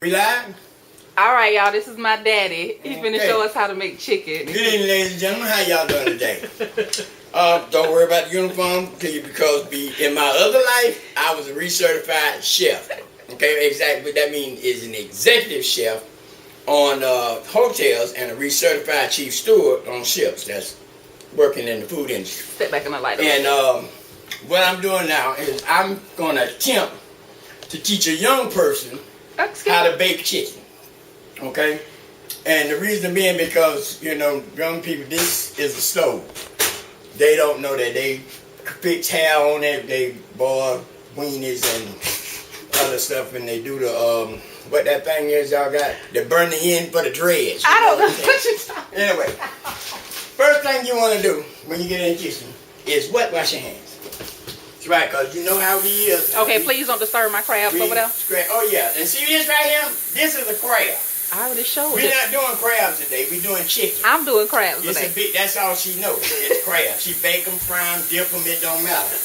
We live? Alright, y'all, this is my daddy. He's finna show us how to make chicken. Good evening, ladies and gentlemen. How y'all doing today? Don't worry about the uniform because in my other life, I was a recertified chef. Okay, exactly what that means is an executive chef on hotels and a recertified chief steward on ships. That's working in the food industry. Step back in the light. And what I'm doing now is I'm going to attempt to teach a young person how to bake chicken. Okay? And the reason being because, you know, young people, this is a stove. They don't know that they fix hair on it, they boil weenies and other stuff, and they do the, what that thing is y'all got? They burn the end for the dreads. I don't know what you're talking about. Anyway, first thing you want to do when you get in the kitchen is wash your hands. That's right, because you know how we is. Okay, please don't disturb my crabs over there. Oh, yeah. And see this right here? This is a crab. I already showed We're not doing crabs today. We're doing chicken. I'm doing crabs It's today. That's all she knows. It's crabs. She bake them, fry them, dip them. It don't matter.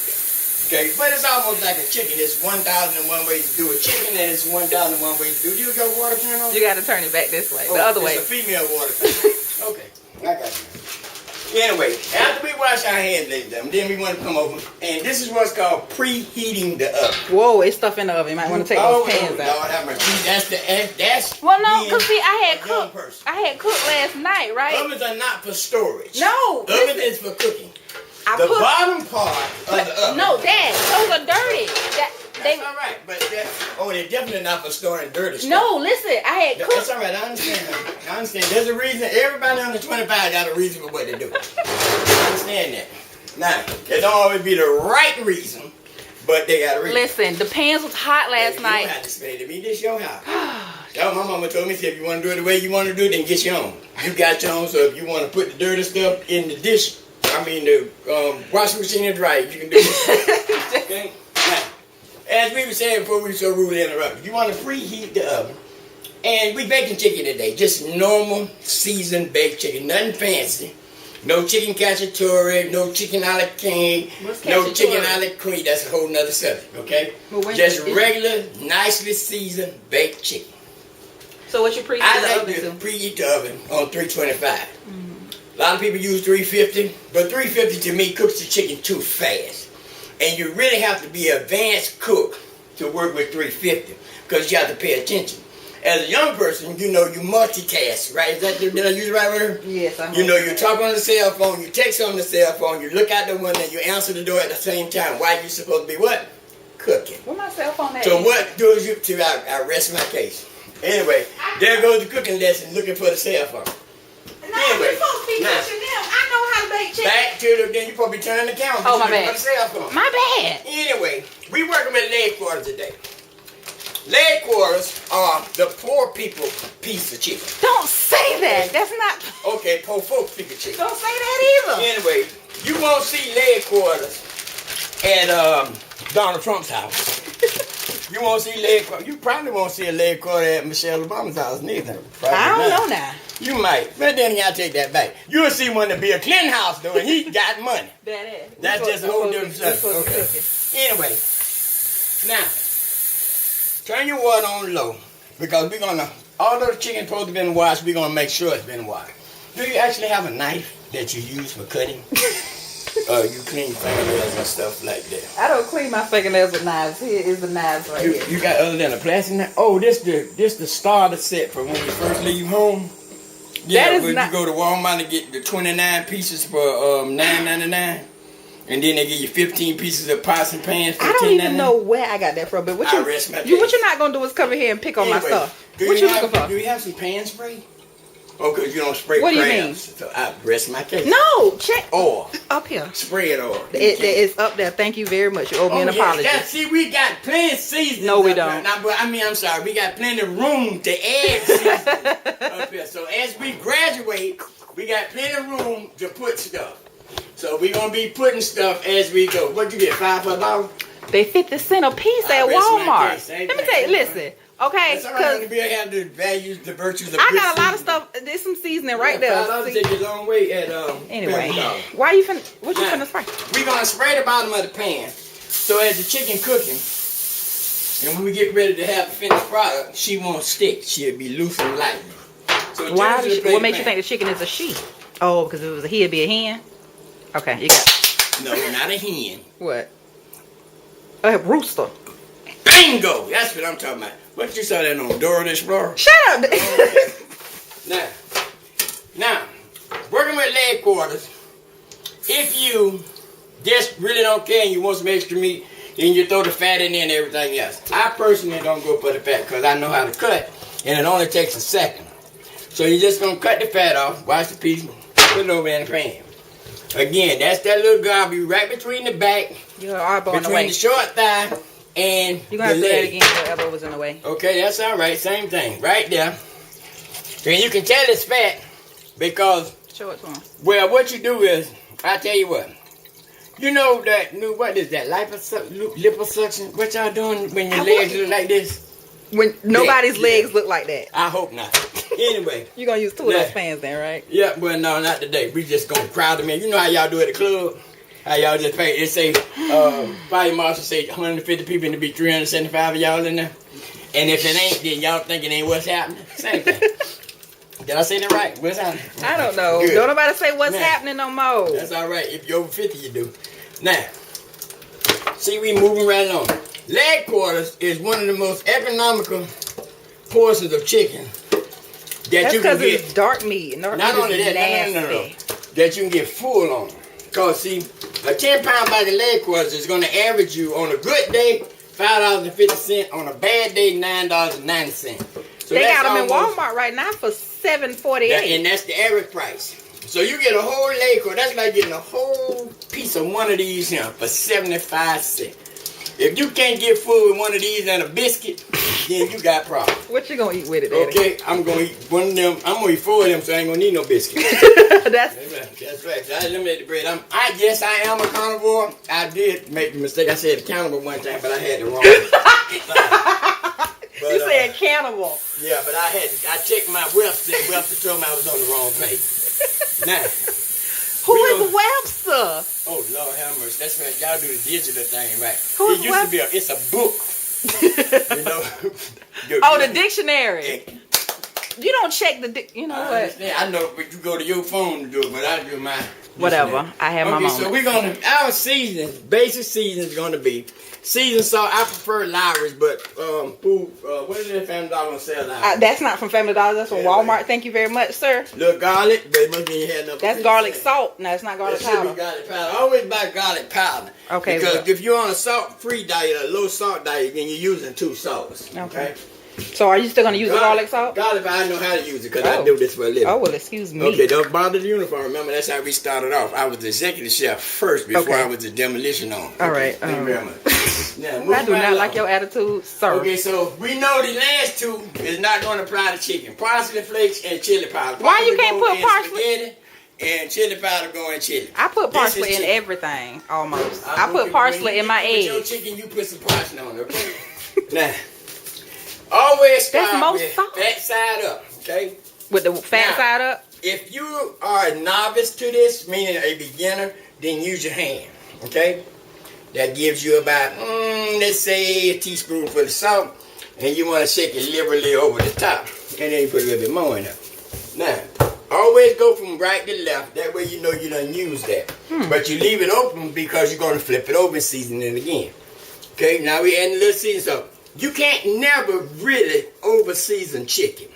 Okay, but it's almost like a chicken. It's 1,001 ways to do a chicken, and it's 1,001 ways to do it. You got water turn on? You got to turn it back this way. The other way. It's a female water turn. Okay, I got you. Anyway, after we wash our hands, ladies and gentlemen, then we want to come over, and this is what's called preheating the oven. Whoa, it's stuff in the oven. You might want to take those pans out. Lord have mercy. That's well, no, because see, I had cooked last night, right? Ovens are not for storage. No, oven is for cooking. Bottom part of the oven. No, Dad, those are dirty. That's all right, but they're definitely not for storing dirty stuff. No, listen, I had cooked. That's all right, I understand. There's a reason. Everybody under 25 got a reason for what they do. I understand that. Now, it don't always be the right reason, but they got a reason. Listen, the pans was hot last night. You don't have to explain to me. This your house. That's what my mama told me. Said if you want to do it the way you want to do it, then get your own. You got your own, so if you want to put the dirty stuff in the dish, the washing machine and dryer, you can do it. Okay? Now, as we were saying before we were so rudely interrupted, you want to preheat the oven. And we baking chicken today. Just normal seasoned baked chicken. Nothing fancy. No chicken cacciatore, no chicken a la king, no chicken a la queen. That's a whole nother subject, okay? Just regular, nicely seasoned baked chicken. So what you preheat I like to preheat the oven on 325. A lot of people use 350, but 350 to me cooks the chicken too fast. And you really have to be an advanced cook to work with 350 because you have to pay attention. As a young person, you know, you multitask, right? Did I use the right word? Yes, I know. You know, you talk on the cell phone, you text on the cell phone, you look out the window, you answer the door at the same time. Why you supposed to be what? Cooking. Where my cell phone at? So what does you to I rest my case. Anyway, there goes the cooking lesson looking for the cell phone. No, you're supposed to be pushing them. I know how to bake chicken. Back to then you're supposed to be turning the camera. Oh, my bad. My bad. Anyway, we working with leg quarters today. Leg quarters are the poor people piece of chicken. Don't say that. That's not. Okay, poor folk piece of chicken. Don't say that either. Anyway, you won't see leg quarters at Donald Trump's house. You won't see leg quarters. You probably won't see a leg quarter at Michelle Obama's house neither. I don't know now. You might, but then you gotta take that back. You'll see one at Bill Clinton's house though, and he got money. That's just a whole different subject. Okay. Anyway, now turn your water on low because we're gonna. Although the chicken's supposed to be washed, we're gonna make sure it's been washed. Do you actually have a knife that you use for cutting? You clean fingernails and stuff like that. I don't clean my fingernails with knives. Here is the knives right here. You got other than a plastic knife? Oh, this the starter set for when you first leave home. Yeah, when you go to Walmart and get the 29 pieces for $9.99, and then they give you 15 pieces of pots and pans for $10.99. I don't even know where I got that from, but what you're not gonna do is come in here and pick on my stuff. What you looking for? Do you have some pan spray? Oh, because you don't spray what crabs. Do you mean? So I rest my case. No, check. Oil. Up here. Spray it oil. It's up there. Thank you very much. You owe me an apology. See, we got plenty of seasoning. No, we don't. I'm sorry. We got plenty of room to add seasoning up here. So as we graduate, we got plenty of room to put stuff. So we're going to be putting stuff as we go. What'd you get, $5 for a bottle? They 50 cents a piece at Walmart. Let me tell you, listen. Okay, it's all right to have the values, the virtues of I got a lot of stuff. There's some seasoning right there. $5 take you a long way at anyway. Why you finna? What you finna spray? We're gonna spray the bottom of the pan. So as the chicken cooking, And when we get ready to have the finished product, she won't stick. She'll be loose and light. So what makes you think the chicken is a she? Oh, because if it was a he, it'd be a hen? Okay, you got it. No, not a hen. What? A rooster. Bingo! That's what I'm talking about. What you saw that on Dora the Explorer? Shut up! Okay. Now, working with leg quarters, if you just really don't care and you want some extra meat, then you throw the fat in there and everything else. I personally don't go for the fat because I know how to cut, and it only takes a second. So you're just going to cut the fat off, wash the piece, put it over in the pan. Again, that's that little garbage right between the back, between the short thigh, and you're going to have to do that again so the elbow was in the way. Okay, that's all right. Same thing. Right there. And you can tell it's fat because, show it to him. Well, what you do is, I tell you what. You know that new, what is that, liposuction? What y'all doing when your legs look like this? When nobody's legs look like that. I hope not. Anyway. You're going to use two of those fans then, right? Yeah, well, no, not today. We just going to crowd them in. You know how y'all do at the club? How y'all just pay, it say, fire marshal say 150 people and there be 375 of y'all in there. And if it ain't, then y'all think it ain't what's happening. Same thing. Did I say that right? What's happening? I don't know. Good. Don't nobody say what's happening no more. That's all right. If you're over 50, you do. Now, see, we moving right along. Leg quarters is one of the most economical portions of chicken that you can get. It's dark meat. Not only that, no. That you can get full on. Because, see, a 10-pound bag of leg quarters is going to average you on a good day $5.50, on a bad day $9.90. So they got them in Walmart right now for $7.48. And that's the average price. So you get a whole leg quarter. That's like getting a whole piece of one of these here for 75 cents. If you can't get full with one of these and a biscuit, then you got problems. What you gonna eat with it, Daddy? Okay, I'm gonna eat one of them. I'm gonna eat 4 of them, so I ain't gonna need no biscuit. That's right. So I eliminated the bread. Yes, I am a carnivore. I did make the mistake. I said cannibal one time, but I had the wrong. But, you said cannibal. Yeah, but I checked my website. Webster told me I was on the wrong page. Now. Who is Webster? Oh, Lord have mercy. That's right. Y'all do the digital thing, right? Who is Webster? It's a book. You know? The dictionary. You don't check the you know what? Understand. I know, but you go to your phone to do it, but I do my whatever. I have my moment. So we're gonna our seasons, basic seasons gonna be seasoned salt. I prefer Lowry's, but what is that Family Dollar gonna sell Lowry's? That's not from Family Dollar, that's from Walmart. Right. Thank you very much, sir. Little garlic, but it must be you had enough. That's garlic salt. No, it's not garlic powder. Should be garlic powder. Always buy garlic powder. Okay. Because if you're on a salt-free diet, a low salt diet, then you're using 2 salts. Okay. So are you still going to use the garlic salt? Garlic, I know how to use it because I do this for a living. Oh, well, excuse me. Okay, don't bother the uniform. Remember, that's how we started off. I was the executive chef first before I was the demolition on. All right. Thank you very much. Now, I do not like your attitude, sir. Okay, so we know the last 2 is not going to apply to chicken. Parsley flakes and chili powder. Why you can't put parsley? And chili powder go in chili. I put parsley in everything, almost. I put parsley in my eggs. With your chicken, you put some parsley on it, okay? Now, always start with fat side up, okay? With the fat side up? If you are a novice to this, meaning a beginner, then use your hand, okay? That gives you about, let's say, a teaspoonful of salt, and you want to shake it liberally over the top, and then you put a little bit more in there. Now, always go from right to left. That way you know you done used that. But you leave it open because you're going to flip it over and season it again. Okay, now we add a little season. So you can't never really over-season chicken.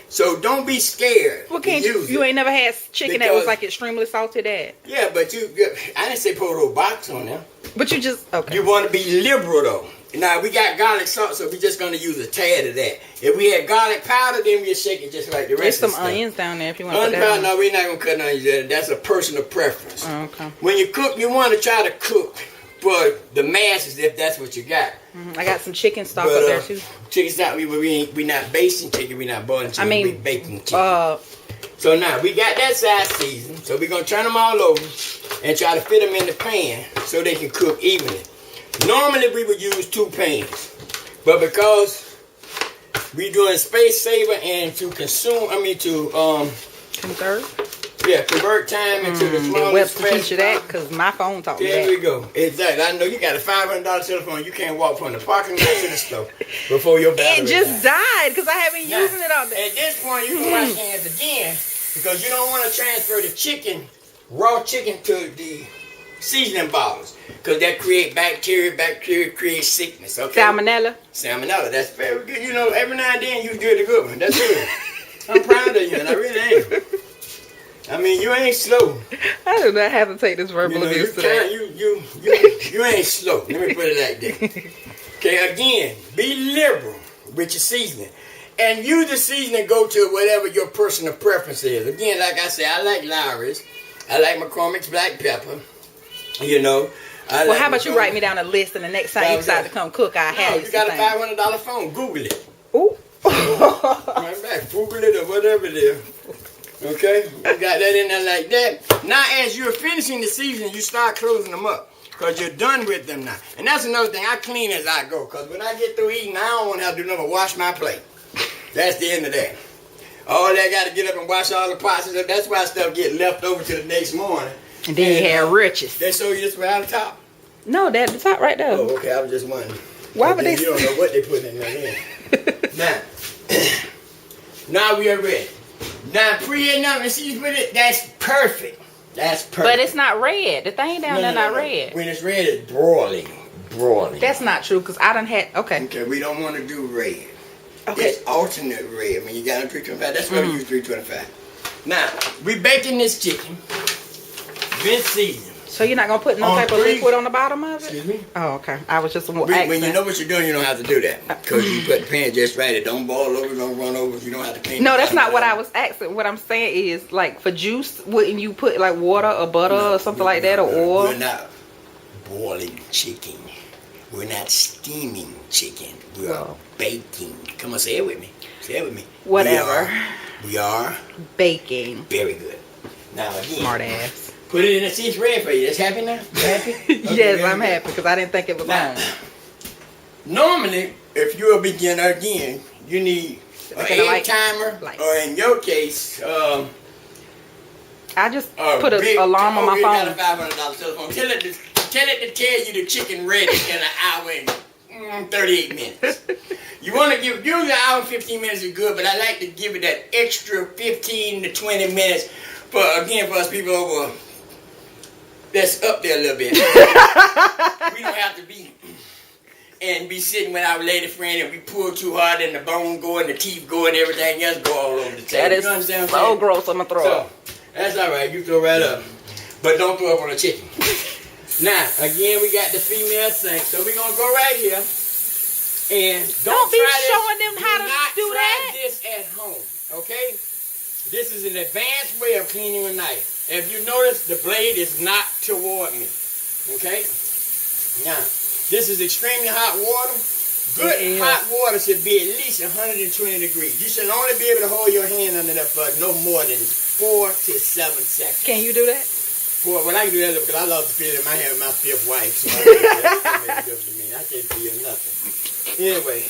So don't be scared. Well, you ain't never had chicken that was like extremely salty, Dad? Yeah, but I didn't say put a whole box on there. But you just, okay. You want to be liberal though. Now, we got garlic salt, so we're just going to use a tad of that. If we had garlic powder, then we'll shake it just like the rest of the stuff. There's some onions down there if you want to put that on. No, we're not going to cut onions there. That's a personal preference. Oh, okay. When you cook, you want to try to cook for the masses if that's what you got. I got some chicken stock up there, too. Chicken stock, we not basting chicken, we not boiling chicken, we baking chicken. So now, we got that side seasoned, so we're going to turn them all over and try to fit them in the pan so they can cook evenly. Normally we would use 2 pans, but because we're doing space saver and to conserve, Yeah, convert time into the smallest space. Teach you that because my phone taught me that. There we go. Exactly. I know you got a $500 telephone. You can't walk from the parking lot to the store before your battery It just died because I haven't using it all day. At this point, you can wash hands again because you don't want to transfer the chicken, raw chicken, to the seasoning bottles because that create bacteria. Bacteria creates sickness. Okay. Salmonella. That's very good. You know, every now and then you do the good one. That's good. I'm proud of you, and I really am. I mean, you ain't slow. I do not have to take this verbal abuse today. You ain't slow. Let me put it like that. Okay, again, be liberal with your seasoning. And use the seasoning go to whatever your personal preference is. Again, like I said, I like Lawry's. I like McCormick's black pepper. You know. Well, how about you write me down a list and the next time you decide to come cook, I have it. You got a $500 phone. Google it. Ooh. Right back. Google it or whatever it is. Okay? You got that in there like that. Now, as you're finishing the seasoning, you start closing them up. Because you're done with them now. And that's another thing. I clean as I go. Because when I get through eating, I don't want to have to do nothing but wash my plate. That's the end of that. All that got to get up and wash all the pots. That's why stuff get left over to the next morning. And then you have riches. They show you this right on the top? No, that's the top right there. Oh, okay. I was just wondering. Why would they? You don't know what they put in there. Now we are ready. Now preheating up and season with it. That's perfect. That's perfect. But it's not red. The thing down there not red. When it's red, it's broiling. That's not true because I done had. Okay, we don't want to do red. Okay. It's alternate red. When you got a 325, that's why we use 325. Now, we baking this chicken. Been seasoned. So you're not going to put no type of liquid on the bottom of it? Excuse me? Oh, okay. I was just asking. When you know what you're doing, you don't have to do that. Because you put the pan just right. It don't boil over, don't run over. You don't have to clean it. No, that's not what I was asking. What I'm saying is, like, for juice, wouldn't you put, like, water or butter or something like that or oil? We're not boiling chicken. We're not steaming chicken. We are baking. Come on, say it with me. Say it with me. Whatever. We are baking. Very good. Now, again. Smart ass. Put it in a seat red for you. That's happy now? You happy? Okay, yes, I'm happy because I didn't think it was on. Normally, if you're a beginner, again, you need an egg timer, or in your case, I just put an alarm on my phone. You got a $500 telephone. Tell it to tell you the chicken ready in an hour and 38 minutes. You want to give, usually an hour and 15 minutes is good, but I like to give it that extra 15 to 20 minutes for us people over. That's up there a little bit. We don't have to be sitting with our lady friend and we pull too hard and the bone go and the teeth go and everything else go all over the table. That is so gross, I'm going to throw up. That's all right. You throw right up. But don't throw up on the chicken. Now, again, we got the female sink. So we're going to go right here. And don't be try showing them how to do that. This at home, okay? This is an advanced way of cleaning a knife. If you notice, the blade is not toward me, okay? Now, this is extremely hot water. Good hot water should be at least 120 degrees. You should only be able to hold your hand under that for no more than 4 to 7 seconds. Can you do that? Well, I can do that because I love to feel it in my hand with my fifth wife. So I can't feel nothing. Anyway,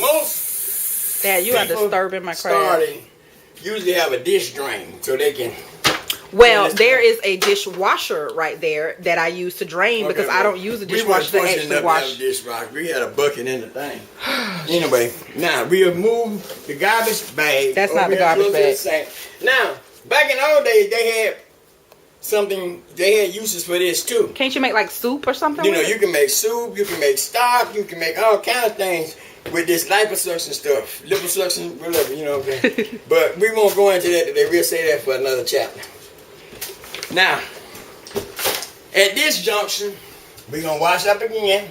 most Dad, you are disturbing my crab. Usually have a dish drain so they can. Well, there is a dishwasher right there that I use to drain because I don't use a dishwasher to actually wash. We had a bucket in the thing. Anyway, now we have moved the garbage bag. That's not the garbage bag. Now, back in the old days, they had uses for this too. Can't you make like soup or something? You know, you can make soup, you can make stock, you can make all kinds of things with this liposuction stuff. Liposuction, whatever, you know what I'm saying? But we won't go into that today. We'll say that for another chapter. Now, at this junction, we're going to wash up again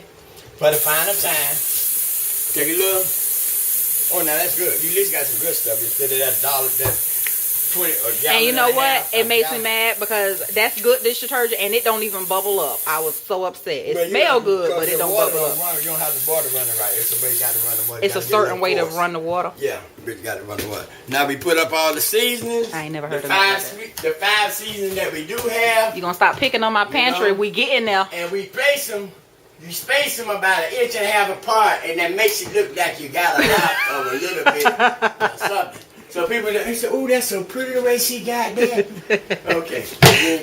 for the final time. Take a look. Oh, now that's good. You at least got some good stuff instead of that dollar, that 20 or gallon. And you know what? It makes me mad because that's good dish detergent and it don't even bubble up. I was so upset. It smells good, but it don't bubble up. You don't have the water running right. It's a way you got to run the water. It's a certain way to run the water. Yeah, but you got to run the water. Now we put up all the seasonings. I ain't never heard of that. The 5 seasonings that we do have. You're going to stop picking on my pantry. We get in there. And we space them. You space them about 1.5 inches apart, and that makes it look like you got a lot of a little bit of something. So people they say, "Oh, that's so pretty the way she got that." Okay.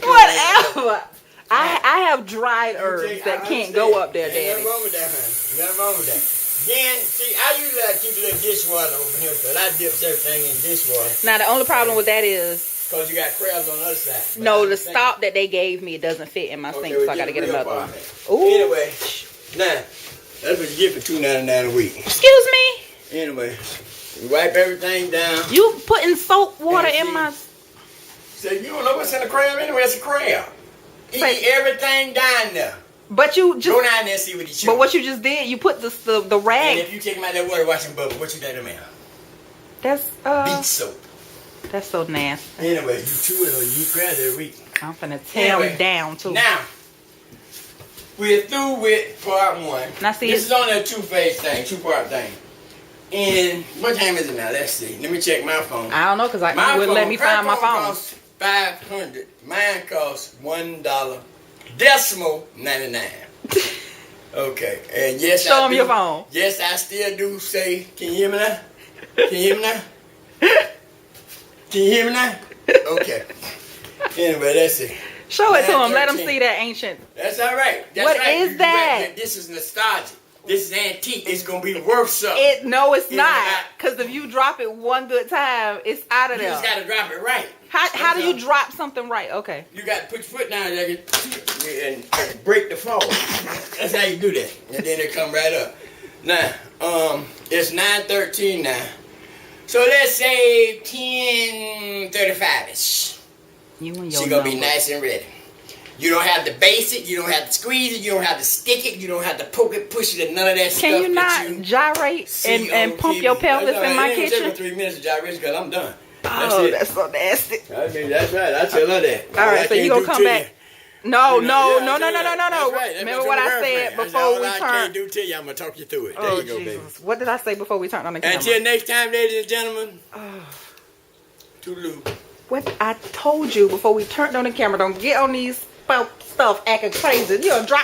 Whatever. I have dried herbs that can't go up there, Daddy. Nothing wrong with that, honey. Nothing wrong with that. Then, see, I usually like to keep a little dishwater over here because I dip everything in dishwater. Now, the only problem with that is... Because you got crabs on the other side. No, the stop that they gave me doesn't fit in my sink, so I got to get another one. Ooh. Anyway, now, that's what you get for $2.99 a week. Excuse me? Anyway, you wipe everything down. You putting soap water in my... So you don't know what's in the crab anyway? It's a crab. Eat everything down there. But you just... Go down there and see what he chews. But what you just did, you put the rag... And if you take him out that water, watch him bubble, what you got him in? That's, beach soap. That's so nasty. Anyway, you chew it or you eat crabs every week. I'm finna tear him down, too. Now, we're through with part one. Now see, this is only a two-phase thing, two-part thing. And what time is it now? Let's see. Let me check my phone. I don't know, because I wouldn't let me find my phone. Costs $500. Mine costs $1 decimal 99. Okay. And yes, show them your phone. Yes, I still do say, can you hear me now? Can you hear me now? Can you hear me now? Okay. Anyway, that's it. Show it to them. Let them see that ancient. That's all right. That's what right. is that? This is nostalgic. This is antique. It's going to be worth something. No, it's not. Because if you drop it one good time, it's out of there. You just got to drop it right. How do you drop something right? Okay. You got to put your foot down there and break the fall. That's how you do that. And then it come right up. Now, it's 9:13 now. So let's say 10:35ish. She's going to be nice and ready. You don't have to base it. You don't have to squeeze it. You don't have to stick it. You don't have to poke it, push it, and none of that stuff. Can you not gyrate and pump your pelvis in my kitchen? It 3 minutes of gyration because I'm done. That's so nasty. I mean, that's right. I tell her that. All right, so you going to come back. No. Right. Remember what I said before we turned. I can't do to you. I'm going to talk you through it. There you go, baby. What did I say before we turned on the camera? Until next time, ladies and gentlemen. Toodaloo. What I told you before we turned on the camera, don't get on these stuff acting crazy. You'll drop